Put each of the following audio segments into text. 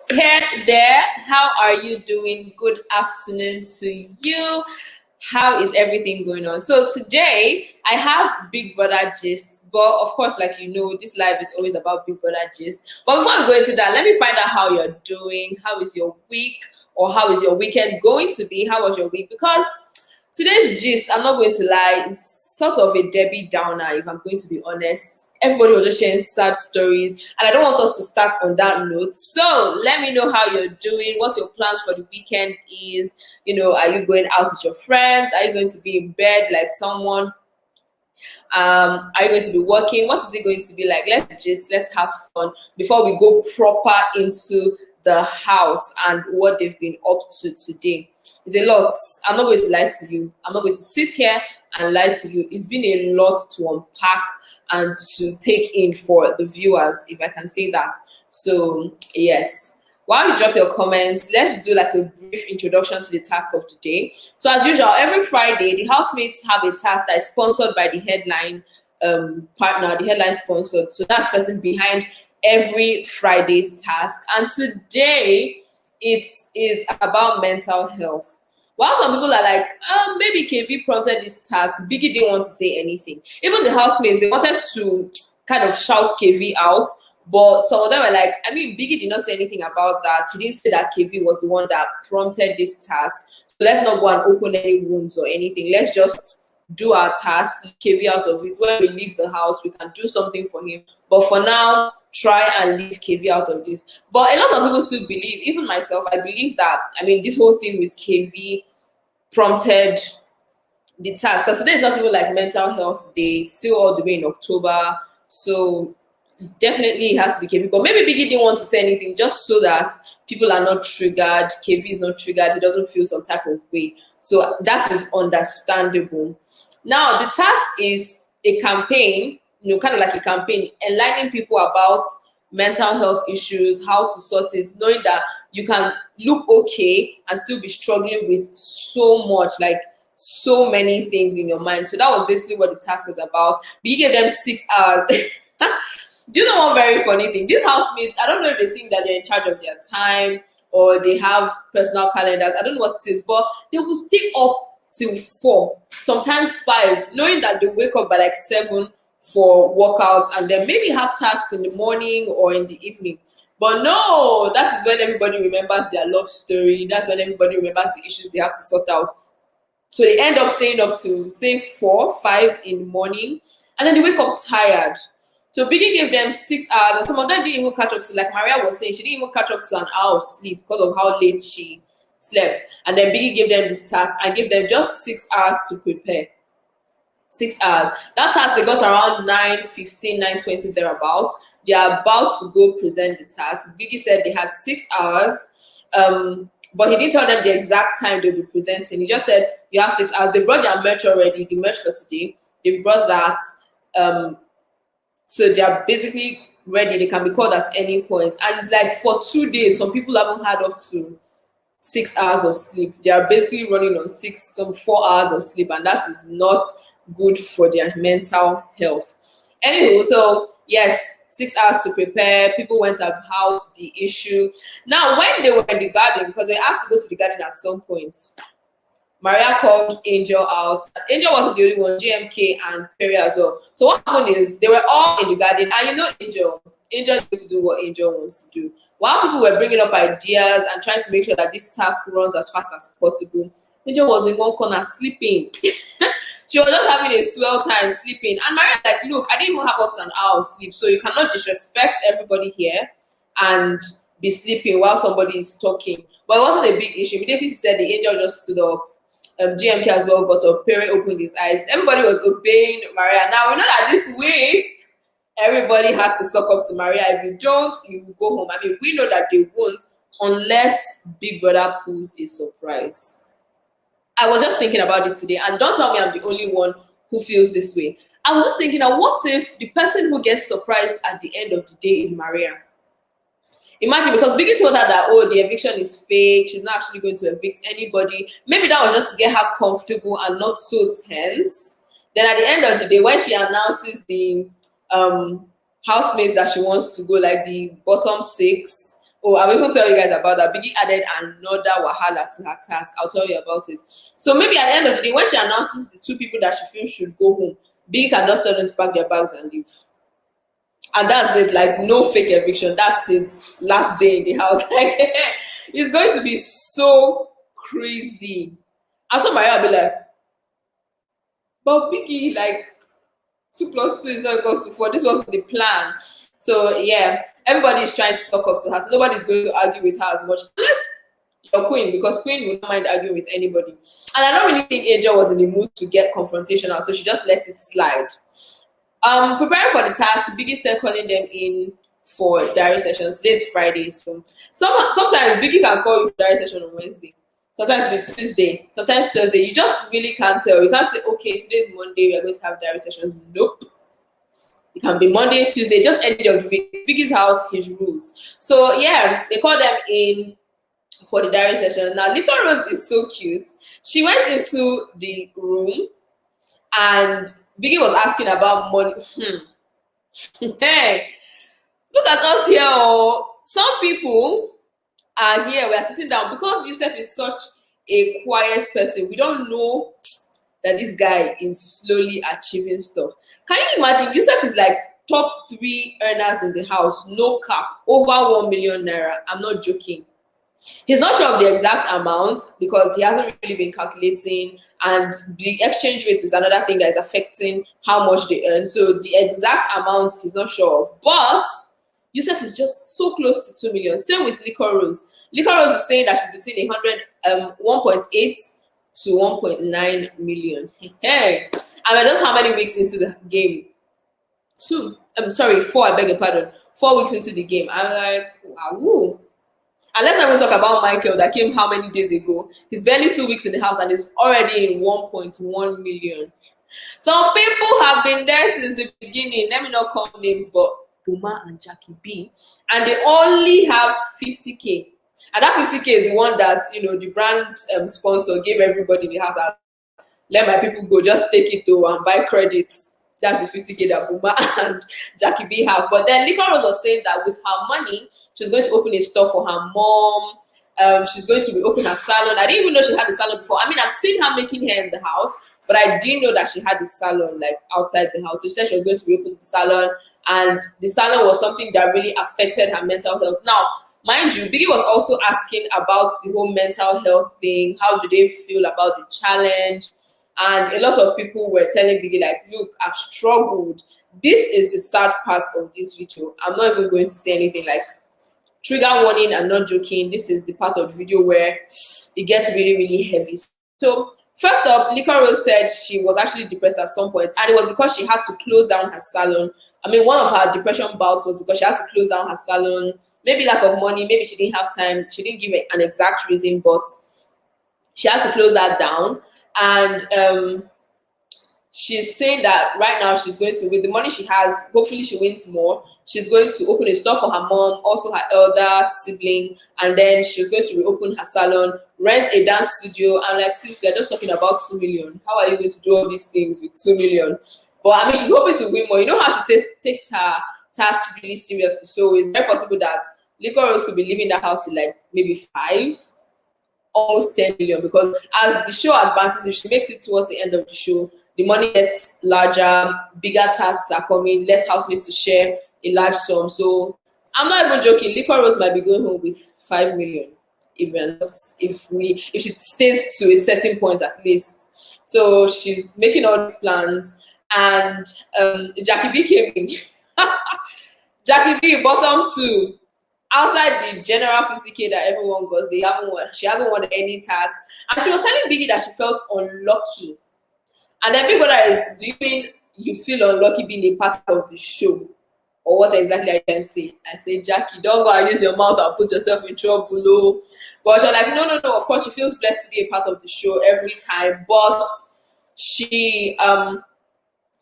Hey there, how are you doing? Good afternoon to you. How is everything going on? So today I have Big Brother gist, but of course, like you know, this live is always about Big Brother gist. But before we go into that, let me find out how you're doing. How is your week, or how is your weekend going to be? How was your week? Because today's gist, I'm not going to lie, is sort of a Debbie Downer, if I'm going to be honest. Everybody was just sharing sad stories, and I don't want us to start on that note. So let me know how you're doing, what your plans for the weekend is. You know, are you going out with your friends? Are you going to be in bed like someone? Are you going to be working? What is it going to be like? Let's have fun before we go proper into the house and what they've been up to today. It's a lot. I'm not going to lie to you. I'm not going to sit here and lie to you. It's been a lot to unpack and to take in for the viewers, if I can say that. So yes. While you drop your comments, let's do like a brief introduction to the task of the day. So as usual, every Friday, the housemates have a task that is sponsored by the headline partner, the headline sponsor. So that's the person behind every Friday's task. And today, it is about mental health. While some people are like, maybe KV prompted this task, Biggie didn't want to say anything. Even the housemates, they wanted to kind of shout KV out, but some of them were like, I mean, Biggie did not say anything about that. He didn't say that KV was the one that prompted this task. So let's not go and open any wounds or anything. Let's just do our task, KV out of it. When we leave the house, we can do something for him. But for now, try and leave KV out of this. But a lot of people still believe, even myself, I believe that, I mean, this whole thing with KV prompted the task. Because today is not even like mental health day, it's still all the way in October. So definitely it has to be KV. But maybe Biggie didn't want to say anything just so that people are not triggered. KV is not triggered. He doesn't feel some type of way. So that is understandable. Now, the task is a campaign, you know, kind of like a campaign, enlightening people about mental health issues, how to sort it, knowing that you can look okay and still be struggling with so much, like so many things in your mind. So that was basically what the task was about. We gave them 6 hours. Do you know one very funny thing? These housemates, I don't know if they think that they're in charge of their time or they have personal calendars. I don't know what it is, but they will stay up till 4, sometimes 5, knowing that they wake up by like 7 for workouts and then maybe have tasks in the morning or in the evening. But no, that is when everybody remembers their love story. That's when everybody remembers the issues they have to sort out. So they end up staying up to say 4, 5 in the morning, and then they wake up tired. So Biggie gave them 6 hours, and some of them didn't even catch up to, like Maria was saying, she didn't even catch up to an hour of sleep because of how late she slept. And then Biggie gave them this task and gave them just 6 hours to prepare. 6 hours. That task they got around 9:15, 9:20 thereabouts. They are about to go present the task. Biggie said they had 6 hours. But he didn't tell them the exact time they'll be presenting. He just said you have 6 hours. They brought their merch already, the merch for today. They've brought that. So they are basically ready. They can be called at any point. And it's like for 2 days, some people haven't had up to 6 hours of sleep. They are basically running on 4 hours of sleep, and that is not good for their mental health. Anyway, so yes, 6 hours to prepare. People went about the issue. Now, when they were in the garden, because they asked to go to the garden at some point, Maria called Angel out. Angel wasn't the only one, JMK and Perry as well. So what happened is they were all in the garden, and you know Angel needs to do what Angel wants to do. While people were bringing up ideas and trying to make sure that this task runs as fast as possible, Angel was in one corner sleeping. She was just having a swell time sleeping. And Maria like, look, I didn't even have up to an hour of sleep, so you cannot disrespect everybody here and be sleeping while somebody is talking. But it wasn't a big issue. Immediately she said, the Angel just stood up. GMK as well got up. Perry opened his eyes. Everybody was obeying Maria. Now we know that this week everybody has to suck up to Maria. If you don't, you will go home. I mean, we know that they won't unless Big Brother pulls a surprise. I was just thinking about this today, and don't tell me I'm the only one who feels this way. I was just thinking, that what if the person who gets surprised at the end of the day is Maria? Imagine, because Biggie told her that, oh, the eviction is fake, she's not actually going to evict anybody. Maybe that was just to get her comfortable and not so tense. Then at the end of the day, when she announces the housemates that she wants to go, like the bottom 6, Oh, I will even tell you guys about that. Biggie added another wahala to her task. I'll tell you about it. So maybe at the end of the day, when she announces the two people that she feels should go home, Biggie can just tell them to pack their bags and leave. And that's it, like no fake eviction. That's it. Last day in the house. Like it's going to be so crazy. And so Maria will be like, but Biggie, like 2 plus 2 is not equals to 4. This wasn't the plan. So yeah, everybody is trying to suck up to her. So nobody's going to argue with her as much. Unless you're Queen, because Queen will not mind arguing with anybody. And I don't really think Angel was in the mood to get confrontational, so she just let it slide. Preparing for the task, Biggie started calling them in for diary sessions. Today is Friday, so sometimes Biggie can call you for diary session on Wednesday. Sometimes it's Tuesday, sometimes Thursday. You just really can't tell. You can't say, okay, today is Monday, we are going to have diary sessions. Nope. It can be Monday, Tuesday, just any day of the week. Biggie's house, his rules. So yeah, they call them in for the diary session. Now, Little Rose is so cute. She went into the room and Biggie was asking about money. Hey, look at us here. Oh. Some people are here, we are sitting down because Yusuf is such a quiet person. We don't know that this guy is slowly achieving stuff. Can you imagine? Yusuf is like top 3 earners in the house, no cap, over 1 million naira. I'm not joking. He's not sure of the exact amount because he hasn't really been calculating, and the exchange rate is another thing that is affecting how much they earn. So the exact amount he's not sure of. But Yusuf is just so close to 2 million. Same with Liquor Rose. Liquor Rose is saying that she's between 1.8 to 1.9 million. Hey, and we're just how many weeks into the game? 4. I beg your pardon. 4 weeks into the game. I'm like, wow. And let's not even talk about Michael that came how many days ago. He's barely 2 weeks in the house and is already in 1.1 million. Some people have been there since the beginning. Let me not call names, but Duma and Jackie B. And they only have 50K. And that 50K is the one that, the brand sponsor gave everybody in the house. Let my people go, just take it though and buy credits. That's the 50K that Buma and Jackie B have. But then Liquor Rose was saying that with her money, she's going to open a store for her mom. She's going to reopen her salon. I didn't even know she had a salon before. I mean, I've seen her making hair in the house, but I didn't know that she had the salon like outside the house. So she said she was going to reopen the salon, and the salon was something that really affected her mental health. Now, mind you, Biggie was also asking about the whole mental health thing. How do they feel about the challenge? And a lot of people were telling Biggie, like, look, I've struggled. This is the sad part of this video. I'm not even going to say anything like, trigger warning, I'm not joking. This is the part of the video where it gets really, really heavy. So first up, Liquor Rose said she was actually depressed at some point, and it was because she had to close down her salon. I mean, one of her depression bouts was because she had to close down her salon. Maybe lack of money, maybe she didn't have time. She didn't give an exact reason, but she had to close that down. And she's saying that right now she's going to, with the money she has, hopefully she wins more. She's going to open a store for her mom, also her elder sibling, and then she's going to reopen her salon, rent a dance studio. And like, sis, we're just talking about 2 million. How are you going to do all these things with 2 million? But I mean, she's hoping to win more. You know how she takes her task really seriously. So it's very possible that Liquor Rose could be leaving the house with like maybe 5, almost 10 million, because as the show advances, if she makes it towards the end of the show, the money gets larger, bigger tasks are coming, less housemates to share a large sum. So I'm not even joking. Liquor Rose might be going home with 5 million, even if she stays to a certain point at least. So she's making all these plans, and Jackie B came in. Jackie B, bottom 2. Outside the general 50K that everyone got, she hasn't won any task. And she was telling Biggie that she felt unlucky. And then Big Brother is, do you mean you feel unlucky being a part of the show? Or what exactly I can say? I say, Jackie, don't go and use your mouth and put yourself in trouble. No. But she's like, no. Of course, she feels blessed to be a part of the show every time. But she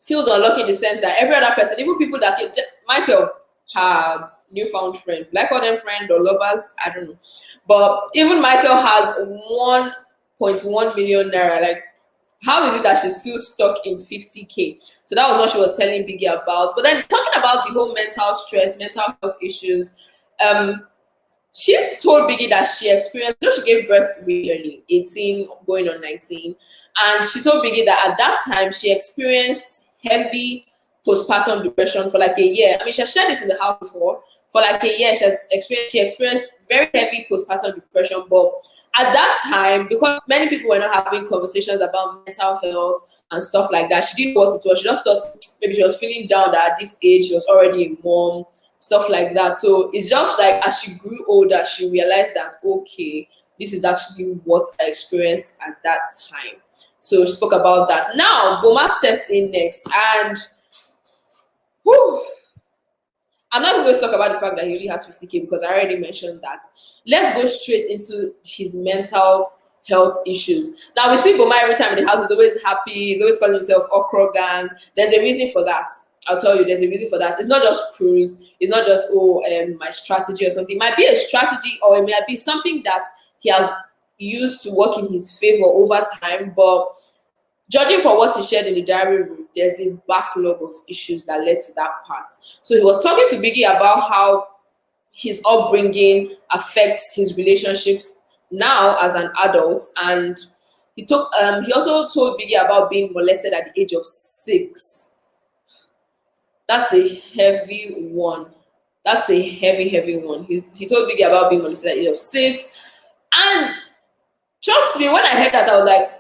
feels unlucky in the sense that every other person, even people that came, Michael, her newfound friend, like all them friend or lovers, I don't know, but even Michael has 1.1 million naira. Like, how is it that she's still stuck in 50K? So that was what she was telling Biggie about. But then talking about the whole mental stress, mental health issues, she told Biggie that she experienced, she gave birth really early, 18 going on 19. And she told Biggie that at that time she experienced heavy postpartum depression for like a year. I mean, she has shared it in the house before. For like a year, she experienced very heavy postpartum depression. But at that time, because many people were not having conversations about mental health and stuff like that, she didn't know what it was. She just thought maybe she was feeling down that at this age she was already a mom, stuff like that. So it's just like as she grew older, she realized that okay, this is actually what I experienced at that time. So she spoke about that. Now Boma stepped in next, and whew, I'm not going to talk about the fact that he only has 50K because I already mentioned that. Let's go straight into his mental health issues. Now we see Boma every time in the house, he's always happy, he's always calling himself Okro Gang. There's a reason for that. I'll tell you, there's a reason for that. It's not just cruise, it's not just my strategy or something. It might be a strategy, or it might be something that he has used to work in his favor over time, but judging from what he shared in the diary room, there's a backlog of issues that led to that part. So he was talking to Biggie about how his upbringing affects his relationships now as an adult, and he also told Biggie about being molested at the age of 6. That's a heavy one. That's a heavy one. He told Biggie about being molested at the age of 6, and trust me, when I heard that, I was like,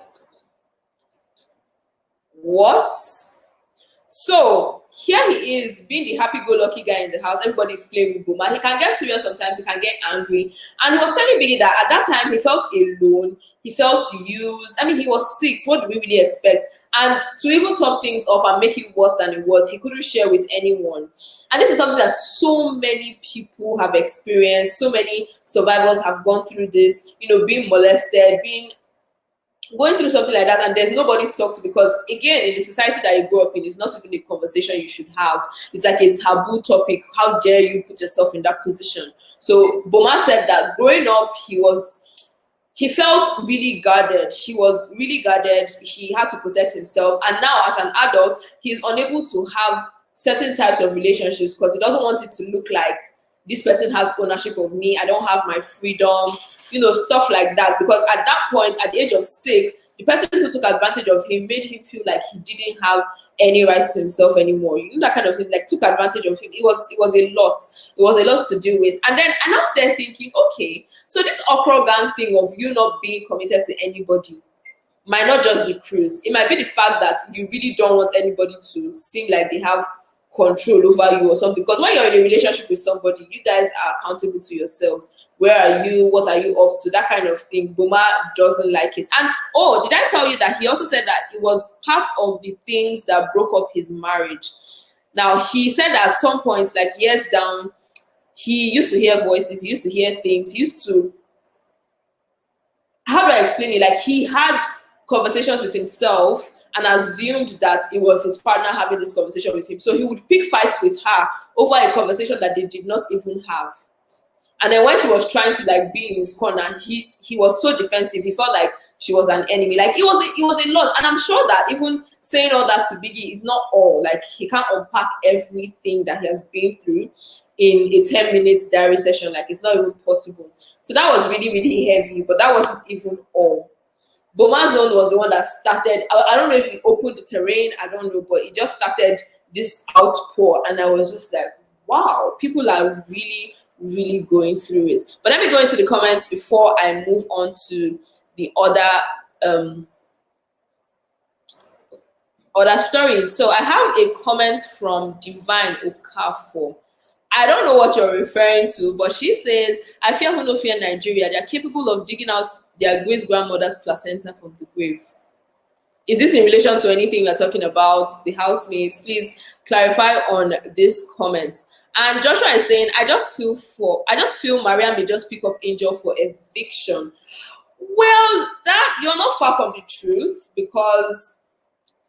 what? So here he is being the happy-go-lucky guy in the house. Everybody's playing with Boma. He can get serious sometimes. He can get angry. And he was telling Biggie that at that time he felt alone. He felt used. I mean, he was 6. What do we really expect? And to even top things off and make it worse than it was, he couldn't share with anyone. And this is something that so many people have experienced. So many survivors have gone through this. You know, being molested, going through something like that, and there's nobody to talk to, because again, in the society that you grew up in, it's not even a conversation you should have. It's like a taboo topic. How dare you put yourself in that position? So Boma said that growing up, he felt really guarded. He was really guarded. He had to protect himself, and now as an adult, he's unable to have certain types of relationships because he doesn't want it to look like this person has ownership of me, I don't have my freedom, you know, stuff like that. Because at that point, at the age of 6, the person who took advantage of him made him feel like he didn't have any rights to himself anymore. You know, that kind of thing, like took advantage of him. It was a lot. It was a lot to deal with. And then I was there thinking, okay, so this Okro Gang thing of you not being committed to anybody might not just be cruise. It might be the fact that you really don't want anybody to seem like they have control over you or something. Because when you're in a relationship with somebody, you guys are accountable to yourselves. Where are you? What are you up to? That kind of thing. Boma doesn't like it. And oh, did I tell you that he also said that it was part of the things that broke up his marriage? Now, he said that at some points, like years down, he used to hear voices, he used to hear things, he used to, how do I explain it? Like he had conversations with himself and assumed that it was his partner having this conversation with him. So he would pick fights with her over a conversation that they did not even have. And then when she was trying to like be in his corner, he was so defensive. He felt like she was an enemy. Like it was a lot. And I'm sure that even saying all that to Biggie is not all. Like he can't unpack everything that he has been through in a 10-minute diary session. Like it's not even possible. So that was really, really heavy, but that wasn't even all. Boma's own was the one that started. I don't know if he opened the terrain, I don't know, but it just started this outpour. And I was just like, wow, people are really, really going through it. But let me go into the comments before I move on to the other stories. So I have a comment from Divine Okafor. I don't know what you're referring to, but she says, I fear who no fear Nigeria. They are capable of digging out their great-grandmother's placenta from the grave. Is this in relation to anything we're talking about, the housemates? Please clarify on this comment. And Joshua is saying, I just feel Maria may just pick up Angel for eviction. Well, that you're not far from the truth, because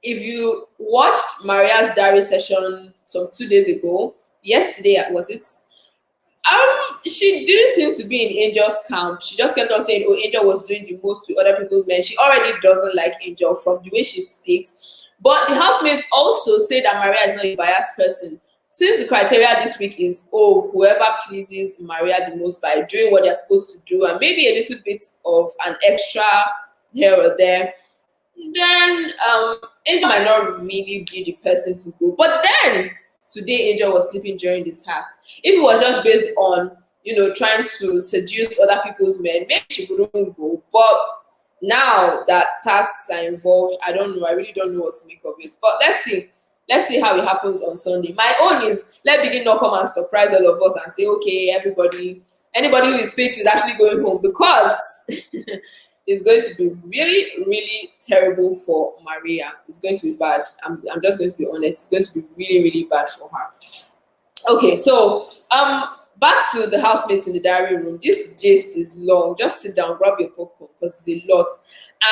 if you watched Maria's diary session some 2 days ago, yesterday was it? She didn't seem to be in Angel's camp. She just kept on saying, oh, Angel was doing the most with other people's men. She already doesn't like Angel from the way she speaks. But the housemates also say that Maria is not a biased person. since the criteria this week is, oh, whoever pleases Maria the most by doing what they're supposed to do and maybe a little bit of an extra here or there, then Angel might not really be the person to go. But then today Angel was sleeping during the task. If it was just based on, trying to seduce other people's men, maybe she wouldn't go. But now that tasks are involved, I don't know. I really don't know what to make of it. But let's see. Let's see how it happens on Sunday. My own is, let Begin not come and surprise all of us and say, okay, anybody who is picked is actually going home, because it's going to be really, really terrible for Maria. It's going to be bad. I'm just going to be honest. It's going to be really, really bad for her. Okay, so back to the housemates in the diary room. This gist is long. Just sit down, grab your popcorn, because it's a lot.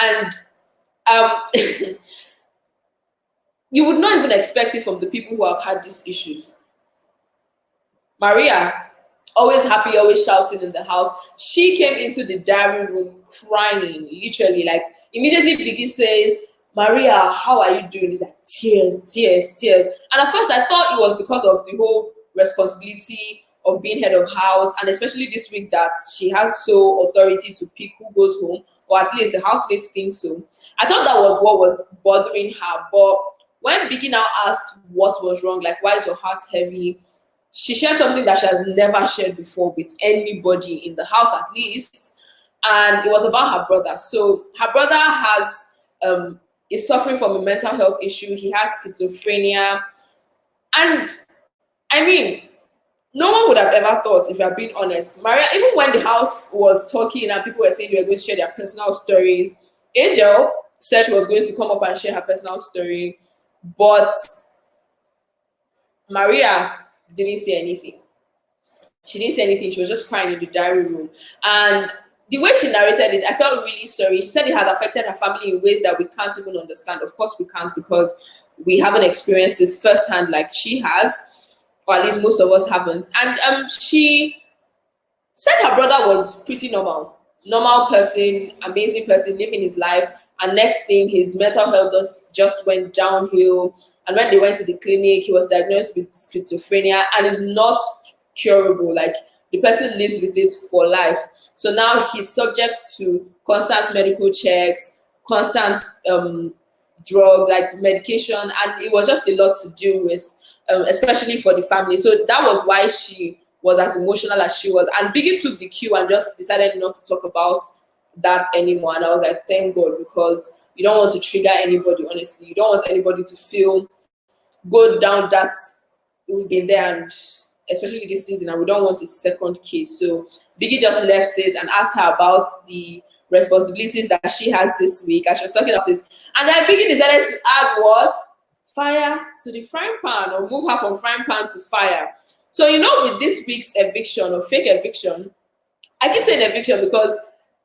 And you would not even expect it from the people who have had these issues. Maria, always happy, always shouting in the house. She came into the diary room crying, literally. Like, immediately Biggie says, Maria, how are you doing? It's like tears, tears, tears. And at first I thought it was because of the whole responsibility of being head of house, and especially this week that she has sole authority to pick who goes home, or at least the housemates think so. I thought that was what was bothering her. But when Biggie now asked what was wrong, like, why is your heart heavy, she shared something that she has never shared before with anybody in the house, at least. And it was about her brother. So her brother is suffering from a mental health issue. He has schizophrenia. And I mean, no one would have ever thought, if you're being honest. Maria, even when the house was talking and people were saying they were going to share their personal stories, Angel said she was going to come up and share her personal story. But Maria didn't say anything. She didn't say anything. She was just crying in the diary room. And the way she narrated it, I felt really sorry. She said it had affected her family in ways that we can't even understand. Of course we can't, because we haven't experienced it firsthand like she has, or at least most of us haven't. And she said her brother was pretty normal person, amazing person, living his life. And next thing, his mental health just went downhill. And when they went to the clinic, he was diagnosed with schizophrenia, and it's not curable. Like, the person lives with it for life. So now he's subject to constant medical checks, constant drugs, like medication, and it was just a lot to deal with, especially for the family. So that was why she was as emotional as she was. And Biggie took the cue and just decided not to talk about that anymore. And I was like, thank God, because you don't want to trigger anybody, honestly. You don't want anybody to go down that we've been there, and especially this season, and we don't want a second case. So Biggie just left it and asked her about the responsibilities that she has this week, and she was talking about it. And then Biggie decided to add what? Fire to the frying pan, or move her from frying pan to fire. So, with this week's eviction or fake eviction, I keep saying eviction because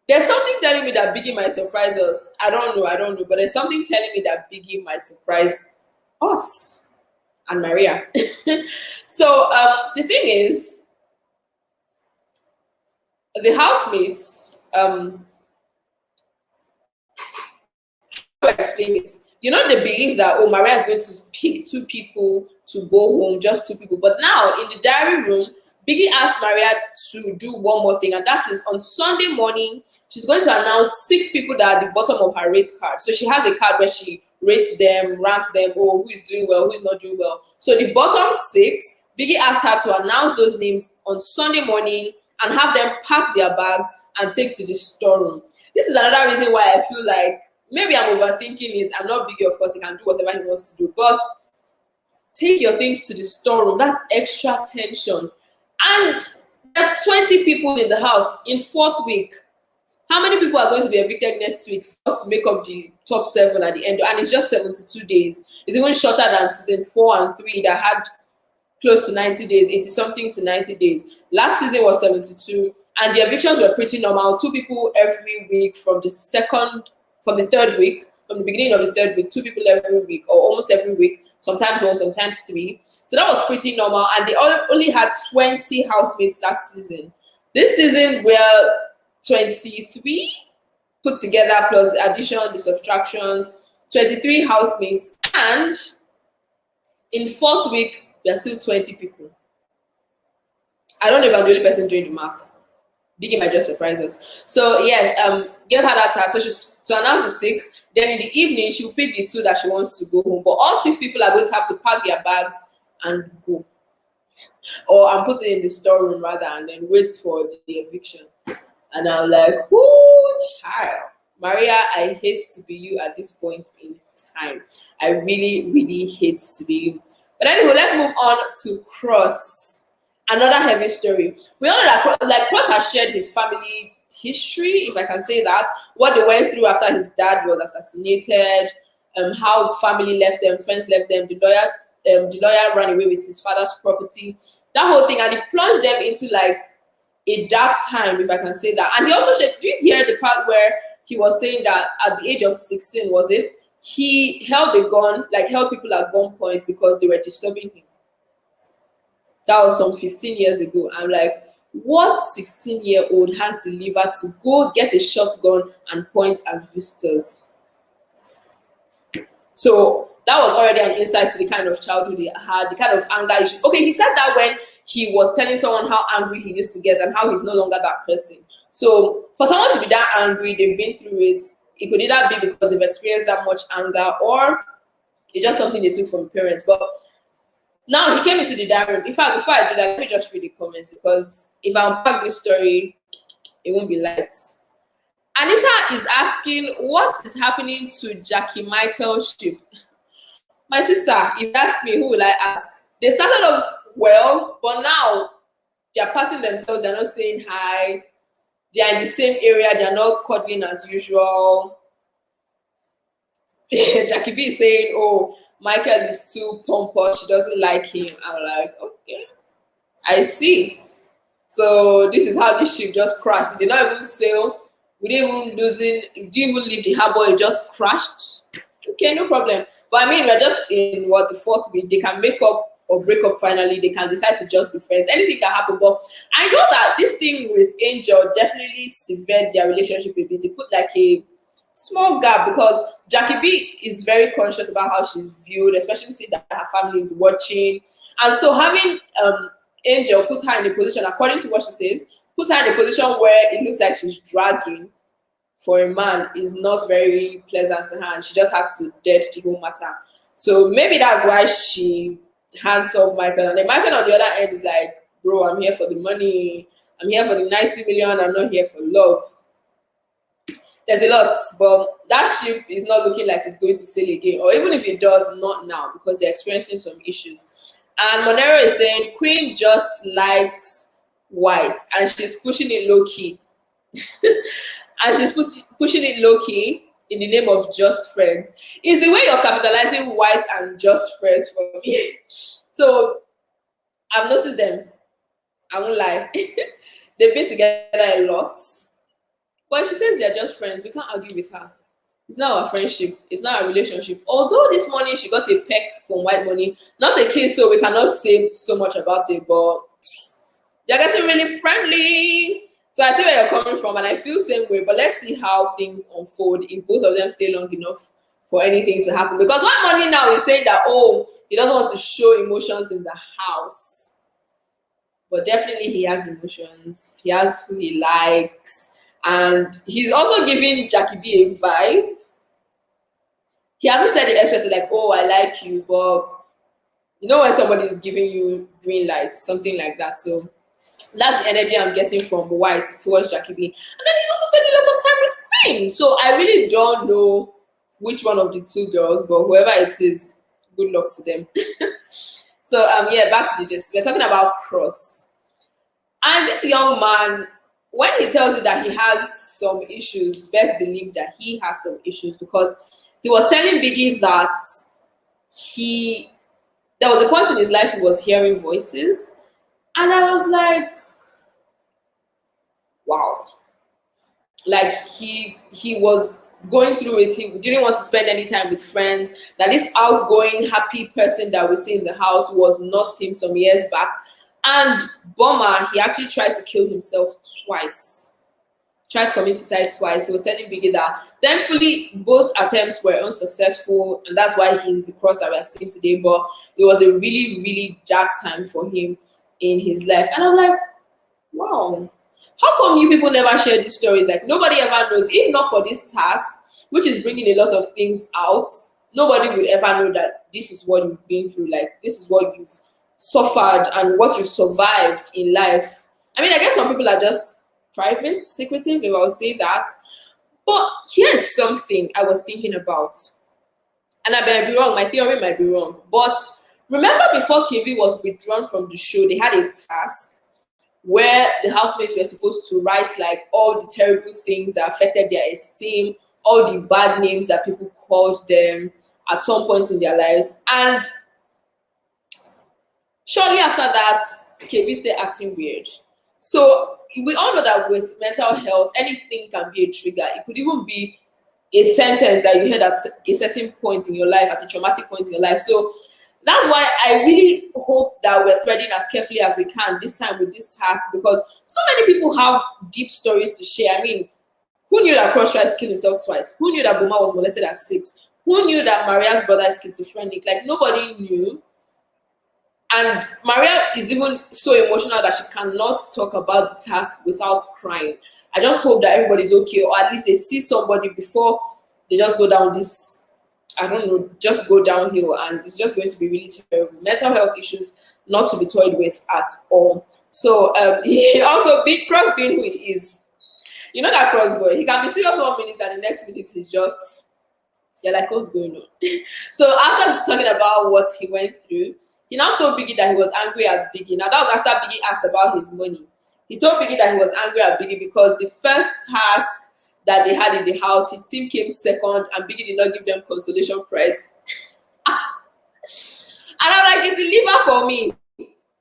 there's something telling me that Biggie might surprise us. I don't know, but there's something telling me that Biggie might surprise us and Maria. So the thing is, the housemates, how do I explain it? They believe that, oh, Maria is going to pick 2 people to go home, just 2 people. But now in the diary room, Biggie asked Maria to do one more thing, and that is on Sunday morning, she's going to announce 6 people that are at the bottom of her rate card. So she has a card where she rates them, ranks them, oh, who is doing well, who is not doing well. So the bottom 6, Biggie asked her to announce those names on Sunday morning and have them pack their bags and take to the storeroom. This is another reason why I feel like maybe I'm overthinking it. I'm not Biggie, of course, he can do whatever he wants to do, but take your things to the storeroom. That's extra tension. And there are 20 people in the house in 4th week. How many people are going to be evicted next week for us to make up the top 7 at the end? And it's just 72 days. It's even shorter than season 4 and 3 that had close to 90 days, 80 something to 90 days. Last season was 72, and the evictions were pretty normal. 2 people every week from the 3rd week, from the beginning of the 3rd week, 2 people every week, or almost every week, sometimes 1, sometimes 3. So that was pretty normal, and they only had 20 housemates last season. This season, we're 23 put together, plus the addition, the subtractions, 23 housemates, and in 4th week, we are still 20 people. I don't know if I'm the only person doing the math. Biggie might just surprise us. So yes, give her that task. So she's to announce the 6. Then in the evening, she'll pick the 2 that she wants to go home. But all 6 people are going to have to pack their bags and go. Or I'm putting it in the storeroom rather, and then wait for the eviction. And I'm like, whoo, child. Maria, I hate to be you at this point in time. I really, really hate to be you. But anyway, let's move on to Cross. Another heavy story. We all know that Cross has shared his family history, if I can say that, what they went through after his dad was assassinated, how family left them, friends left them, the lawyer ran away with his father's property, that whole thing, and it plunged them into like a dark time, if I can say that. And he also shared, did you hear the part where he was saying that at the age of 16, was it, he held a gun, like held people at gunpoint because they were disturbing him? That was some 15 years ago. I'm like, what 16-year-old has the liver to go get a shotgun and point at visitors? So that was already an insight to the kind of childhood he had, the kind of anger issue. Okay, he said that when he was telling someone how angry he used to get and how he's no longer that person. So for someone to be that angry, they've been through it. It could either be because they've experienced that much anger, or it's just something they took from parents. But now he came into the diary room. In fact, before I do that, let me just read the comments, because if I unpack this story, it won't be light. Anita is asking, what is happening to Jackie Michael's ship? My sister, if you ask me, who will I ask? They started off well, but now they're passing themselves. They're not saying hi. They're in the same area. They're not cuddling as usual. Jackie B is saying, oh, Michael is too pompous. She doesn't like him. I'm like, okay, I see. So this is how this ship just crashed. It did not even sail. We didn't even leave the harbor. It just crashed. Okay, no problem. But I mean, we're just in what, the 4th week. They can make up or break up finally. They can decide to just be friends. Anything can happen. But I know that this thing with Angel definitely severed their relationship a bit. It put like a small gap, because Jackie B is very conscious about how she's viewed, especially seeing that her family is watching. And so having Angel puts her in a position, according to what she says, puts her in a position where it looks like she's dragging for a man is not very pleasant to her, and she just had to dead the whole matter. So maybe that's why she hands off Michael. And then Michael on the other end is like, bro, I'm here for the money. I'm here for the 90 million. I'm not here for love. There's a lot, but that ship is not looking like it's going to sail again, or even if it does, not now, because they're experiencing some issues. And Monero is saying Queen just likes white, and she's pushing it low key. And she's pushing it low key in the name of just friends. Is the way you're capitalizing white and just friends for me. So I've noticed them. I won't lie. They've been together a lot. But if she says they're just friends, we can't argue with her. It's not our friendship. It's not our relationship. Although this morning she got a peck from White Money, not a kiss, so we cannot say so much about it, but they're getting really friendly. So I see where you're coming from, and I feel the same way. But let's see how things unfold if both of them stay long enough for anything to happen. Because White Money now is saying that, oh, he doesn't want to show emotions in the house. But definitely he has emotions. He has who he likes. And he's also giving Jackie B a vibe. He hasn't said it expressly like, oh, I like you, but you know when somebody is giving you green light, something like that. So that's the energy I'm getting from White towards Jackie B. And then he's also spending lots of time with Queen. So I really don't know which one of the two girls, but whoever it is, good luck to them. So yeah, back to the gist. We're talking about Cross. And this young man, when he tells you that he has some issues, best believe that he has some issues, because he was telling Biggie that there was a point in his life he was hearing voices, and I was like, wow. Like he was going through it. He didn't want to spend any time with friends. That this outgoing, happy person that we see in the house was not him some years back. And Bomber, he actually tried to kill himself twice. tried to commit suicide twice. He was telling Biggie that thankfully both attempts were unsuccessful, and that's why he's the cross that we're seeing today. But it was a really, really dark time for him in his life. And I'm like, wow, how come you people never share these stories? Like, nobody ever knows. If not for this task, which is bringing a lot of things out, nobody would ever know that this is what you've been through. Like, this is what you've suffered and what you've survived in life. I mean, I guess some people are just private, secretive, if I would say that. But here's something I was thinking about. And I might be wrong, my theory might be wrong. But remember, before KV was withdrawn from the show, they had a task where the housemates were supposed to write like all the terrible things that affected their esteem, all the bad names that people called them at some point in their lives. And shortly after that, KV started acting weird. So we all know that with mental health, anything can be a trigger. It could even be a sentence that you heard at a certain point in your life, at a traumatic point in your life. So that's why I really hope that we're threading as carefully as we can this time with this task, because so many people have deep stories to share. I mean, who knew that Cross tried to kill himself twice? Who knew that Boma was molested at 6? Who knew that Maria's brother is schizophrenic? Like, nobody knew. And Maria is even so emotional that she cannot talk about the task without crying. I just hope that everybody's okay, or at least they see somebody before they just go down this, I don't know, just go downhill, and it's just going to be really terrible. Mental health issues not to be toyed with at all. So he also, Big Cross being who he is, you know that Cross boy, he can be serious 1 minute and the next minute he's just, you're like, what's going on? So after talking about what he went through, he now told Biggie that he was angry as Biggie. Now that was after Biggie asked about his money. He told Biggie that he was angry at Biggie because the first task that they had in the house, his team came second and Biggie did not give them consolation prize. And I'm like, it's a liver for me.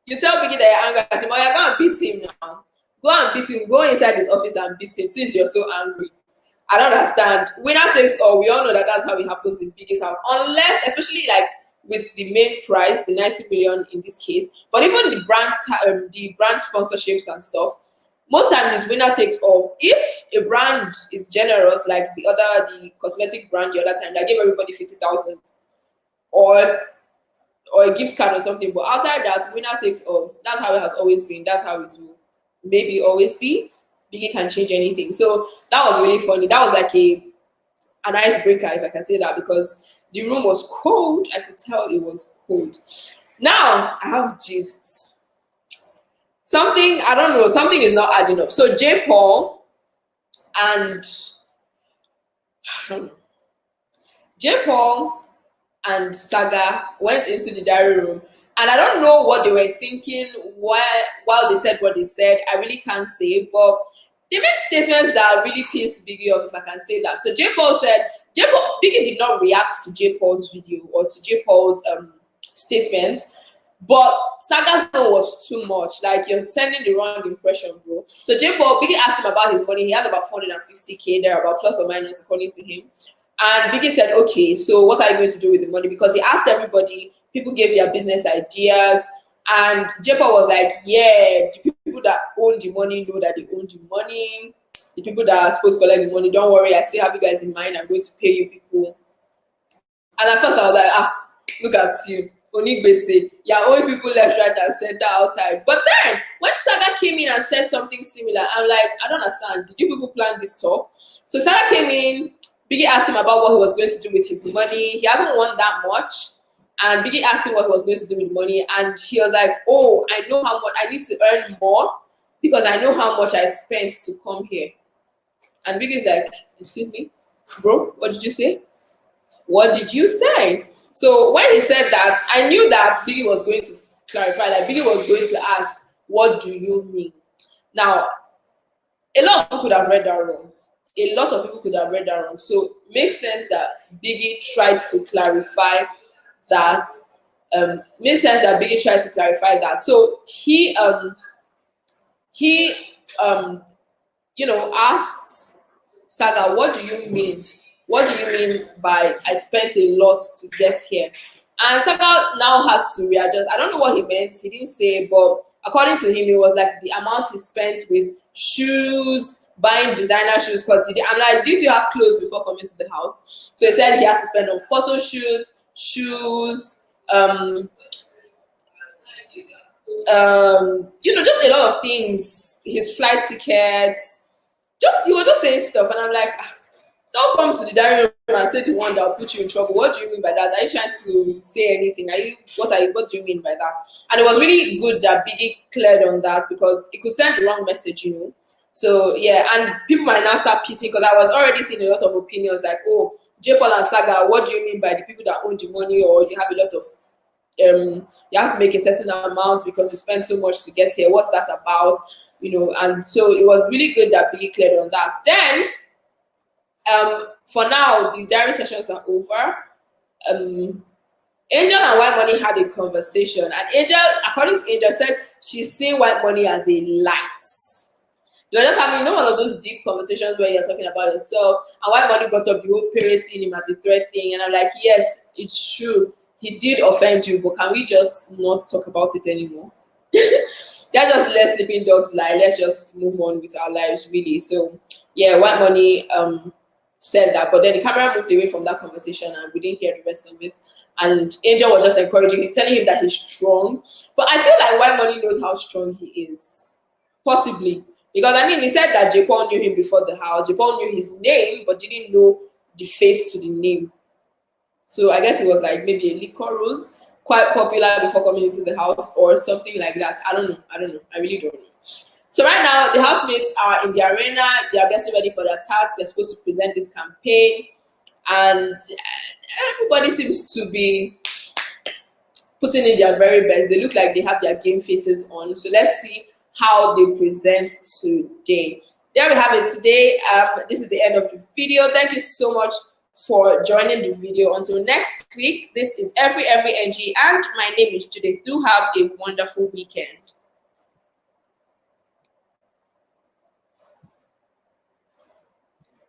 You tell Biggie that you're angry at him, or you're going to beat him now. Go and beat him. Go inside his office and beat him since you're so angry. I don't understand. Winner takes all. We all know that that's how it happens in Biggie's house. Unless, especially like with the main prize, the 90 million in this case, but even the brand sponsorships and stuff, most times it's winner takes all. If a brand is generous, like the cosmetic brand the other time, they give everybody 50,000 or a gift card or something. But outside that, winner takes all. That's how it has always been. That's how it will maybe always be. Biggie can change anything. So that was really funny. That was like an icebreaker, if I can say that, because the room was cold. I could tell it was cold. Now I have gists. Something, I don't know, something is not adding up. So J. Paul and Saga went into the diary room, and I don't know what they were thinking while they said what they said. I really can't say, but they made statements that really pissed Biggie off, if I can say that. So J. Paul said, Biggie did not react to J. Paul's video or to J. Paul's statement, but Saga's no was too much. Like, you're sending the wrong impression, bro. So Biggie asked him about his money. He had about 450K there, about plus or minus, according to him. And Biggie said, okay, so what are you going to do with the money? Because he asked everybody, people gave their business ideas, and J. Paul was like, yeah, the people that own the money know that they own the money. The people that are supposed to collect the money, don't worry, I still have you guys in mind. I'm going to pay you people. And at first I was like, look at you. Onigbese, you're owing people left, right, and center outside. But then when Saga came in and said something similar, I'm like, I don't understand. Did you people plan this talk? So Saga came in, Biggie asked him about what he was going to do with his money. He hasn't won that much. And Biggie asked him what he was going to do with money. And he was like, oh, I know how much I need to earn more because I know how much I spent to come here. And Biggie's like, excuse me, bro, what did you say? What did you say? So when he said that, I knew that Biggie was going to clarify, that Biggie was going to ask, what do you mean? Now, a lot of people could have read that wrong. A lot of people could have read that wrong. So it makes sense that Biggie tried to clarify that. Makes sense that Biggie tried to clarify that. So he asked Saga, what do you mean? What do you mean by I spent a lot to get here? And Saga now had to readjust. I don't know what he meant. He didn't say, but according to him, it was like the amount he spent with shoes, buying designer shoes because I'm like, did you have clothes before coming to the house? So he said he had to spend on photo shoots, shoes, just a lot of things, his flight tickets, he was just saying stuff, and I'm like, don't come to the dining room and say the one that will put you in trouble. What do you mean by that? Are you trying to say anything? What do you mean by that? And it was really good that Biggie cleared on that because it could send the wrong message. So yeah, and people might now start pissing because I was already seeing a lot of opinions like, oh, J. Paul and Saga, what do you mean by the people that own the money, or you have a lot of you have to make a certain amount because you spend so much to get here. What's that about? And so it was really good that Biggie cleared on that. Then for now, the diary sessions are over. Angel and White Money had a conversation, and Angel, according to Angel, said she's seeing White Money as a light. You're just having, one of those deep conversations where you're talking about yourself, and White Money brought up the whole Perry seeing him as a threat thing, and I'm like, yes, it's true. He did offend you, but can we just not talk about it anymore? They're just let sleeping dogs lie. Let's just move on with our lives, really. So yeah, White Money said that, but then the camera moved away from that conversation and we didn't hear the rest of it. And Angel was just encouraging him, telling him that he's strong. But I feel like White Money knows how strong he is. Possibly. Because he said that J. Paul knew him before the house. J. Paul knew his name, but didn't know the face to the name. So I guess it was like maybe a liquor rose, quite popular before coming into the house or something like that. I don't know. I really don't know. So right now, the housemates are in the arena. They are getting ready for their task. They're supposed to present this campaign. And everybody seems to be putting in their very best. They look like they have their game faces on. So let's see how they present today. There we have it today. This is the end of the video. Thank you so much for joining the video. Until next week, this is Every NG, and my name is Judith. Do have a wonderful weekend.